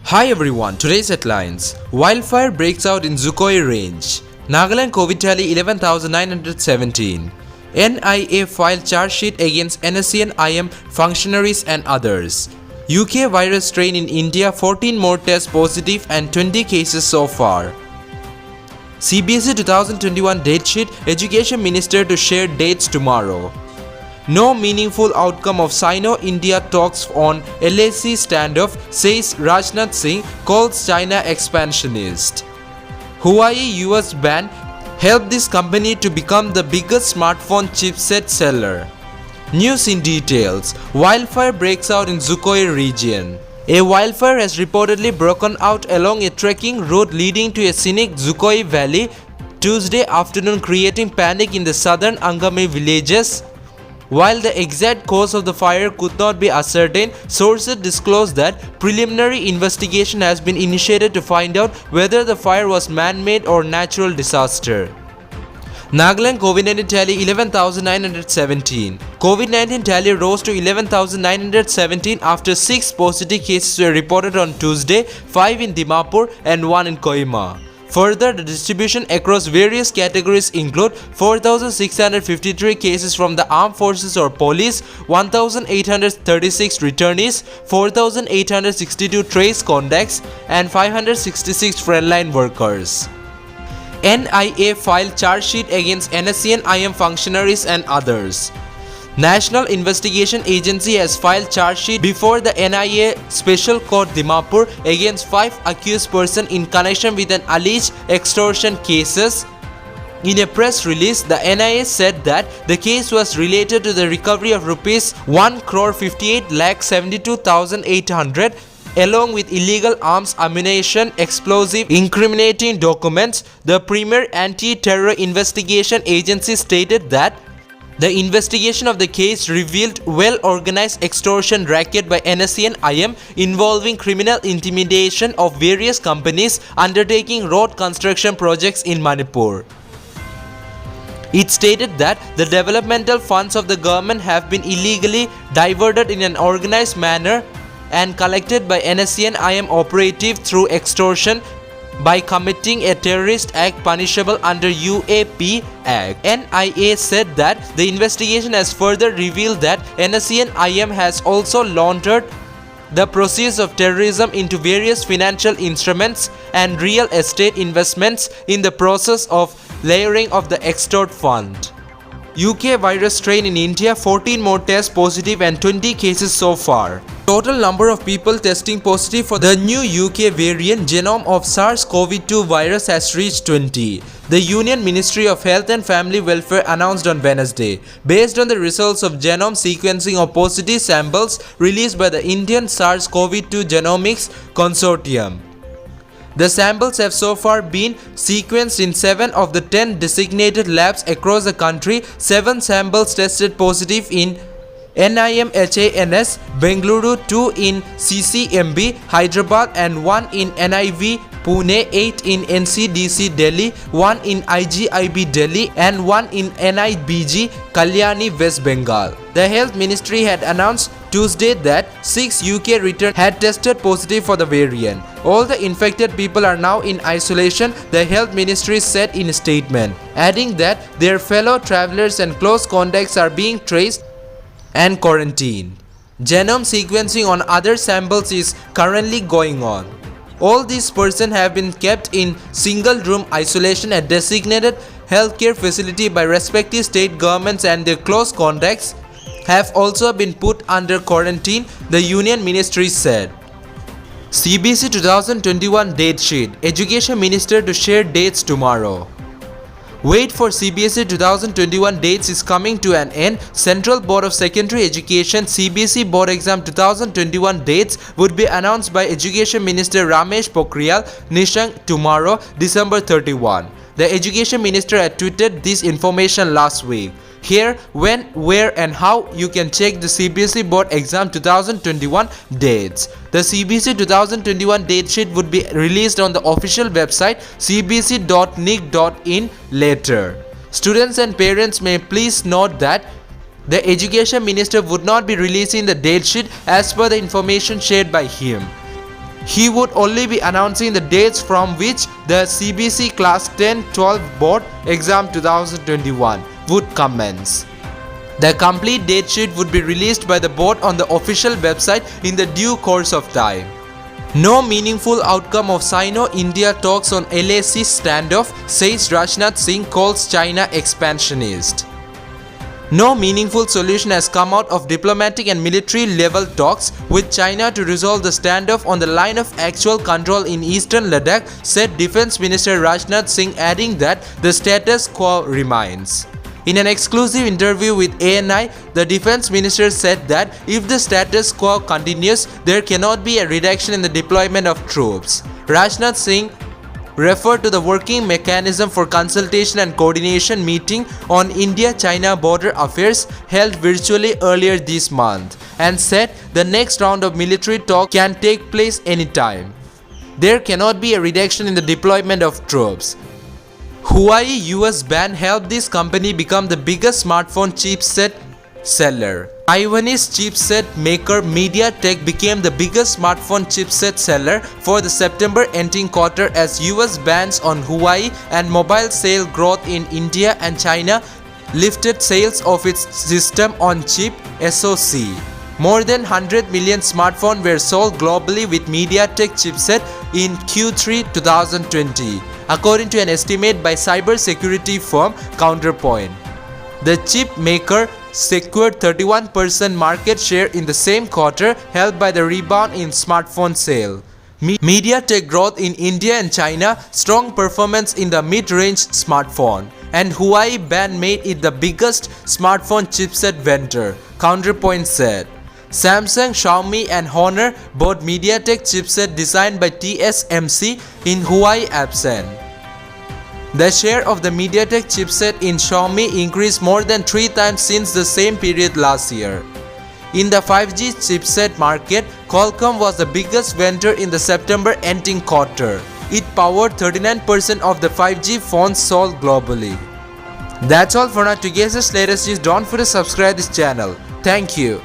Hi everyone, today's headlines. Wildfire breaks out in Zukhoi range. Nagaland COVID tally 11,917. NIA filed charge sheet against NSCN IM functionaries and others. UK virus strain in India, 14 more tests positive and 20 cases so far. CBSE 2021 date sheet, Education Minister to share dates tomorrow. No meaningful outcome of Sino-India talks on LAC standoff, says Rajnath Singh, calls China expansionist. Huawei US ban helped this company to become the biggest smartphone chipset seller. News in details. Wildfire breaks out in Zukhoi region. A wildfire has reportedly broken out along a trekking route leading to a scenic Zukhoi valley Tuesday afternoon, creating panic in the southern Angami villages. While the exact cause of the fire could not be ascertained, sources disclosed that preliminary investigation has been initiated to find out whether the fire was man-made or natural disaster. Nagaland COVID-19 tally 11,917. COVID-19 tally rose to 11,917 after 6 positive cases were reported on Tuesday, 5 in Dimapur and 1 in Kohima. Further, the distribution across various categories include 4,653 cases from the armed forces or police, 1,836 returnees, 4,862 trace contacts, and 566 frontline workers. NIA filed charge sheet against NSCN IM functionaries and others. National Investigation Agency has filed charge sheet before the NIA Special Court Dimapur against 5 accused persons in connection with an alleged extortion cases. In a press release, the NIA said that the case was related to the recovery of rupees 1,58,72,800 along with illegal arms, ammunition, explosive, incriminating documents. The premier anti-terror investigation agency stated that the investigation of the case revealed well-organized extortion racket by NSCN IM involving criminal intimidation of various companies undertaking road construction projects in Manipur. It stated that the developmental funds of the government have been illegally diverted in an organized manner and collected by NSCN IM operative through extortion by committing a terrorist act punishable under UAP Act. NIA said that the investigation has further revealed that NSCN IM has also laundered the proceeds of terrorism into various financial instruments and real estate investments in the process of layering of the extort fund. UK virus strain in India, 14 more tests positive and 20 cases so far. Total number of people testing positive for the new UK variant genome of SARS-CoV-2 virus has reached 20. The Union Ministry of Health and Family Welfare announced on Wednesday, based on the results of genome sequencing of positive samples released by the Indian SARS-CoV-2 Genomics Consortium. The samples have so far been sequenced in 7 of the 10 designated labs across the country. 7 samples tested positive in NIMHANS, Bengaluru, 2 in CCMB, Hyderabad and 1 in NIV, Pune, 8 in NCDC, Delhi, 1 in IGIB, Delhi and 1 in NIBG, Kalyani, West Bengal. The Health Ministry had announced Tuesday that 6 UK returns had tested positive for the variant. All the infected people are now in isolation, the Health Ministry said in a statement, adding that their fellow travelers and close contacts are being traced and quarantined. Genome sequencing on other samples is currently going on. All these persons have been kept in single-room isolation at designated healthcare facility by respective state governments, and their close contacts have also been put under quarantine, the Union Ministry said. CBSE 2021 date sheet, Education Minister to share dates tomorrow. Wait for CBSE 2021 dates is coming to an end. Central Board of Secondary Education CBSE Board Exam 2021 dates would be announced by Education Minister Ramesh Pokhriyal Nishank tomorrow, December 31. The Education Minister had tweeted this information last week. Here, when, where and how you can check the CBSE Board Exam 2021 dates. The CBSE 2021 date sheet would be released on the official website cbse.nic.in later. Students and parents may please note that the Education Minister would not be releasing the date sheet as per the information shared by him. He would only be announcing the dates from which the CBC Class 10-12 Board Exam 2021 would commence. The complete date sheet would be released by the board on the official website in the due course of time. No meaningful outcome of Sino-India talks on LAC standoff, says Rajnath Singh, calls China expansionist. No meaningful solution has come out of diplomatic and military level talks with China to resolve the standoff on the line of actual control in eastern Ladakh, said Defence Minister Rajnath Singh, adding that the status quo remains. In an exclusive interview with ANI, the Defence Minister said that if the status quo continues, there cannot be a reduction in the deployment of troops. Rajnath Singh referred to the working mechanism for consultation and coordination meeting on India-China border affairs held virtually earlier this month and said the next round of military talk can take place anytime. There cannot be a reduction in the deployment of troops. Huawei US ban helped this company become the biggest smartphone chipset seller. Taiwanese chipset maker MediaTek became the biggest smartphone chipset seller for the September ending quarter as US bans on Huawei and mobile sale growth in India and China lifted sales of its system on chip SoC. More than 100 million smartphones were sold globally with MediaTek chipset in Q3 2020, according to an estimate by cybersecurity firm Counterpoint. The chip maker secured 31% market share in the same quarter, helped by the rebound in smartphone sale. MediaTek growth in India and China, strong performance in the mid-range smartphone, and Huawei ban made it the biggest smartphone chipset vendor, Counterpoint said. Samsung, Xiaomi and Honor bought MediaTek chipset designed by TSMC in Huawei absent. The share of the MediaTek chipset in Xiaomi increased more than 3 times since the same period last year. In the 5G chipset market, Qualcomm was the biggest vendor in the September ending quarter. It powered 39% of the 5G phones sold globally. That's all for now. To get the latest news, don't forget to subscribe this channel. Thank you.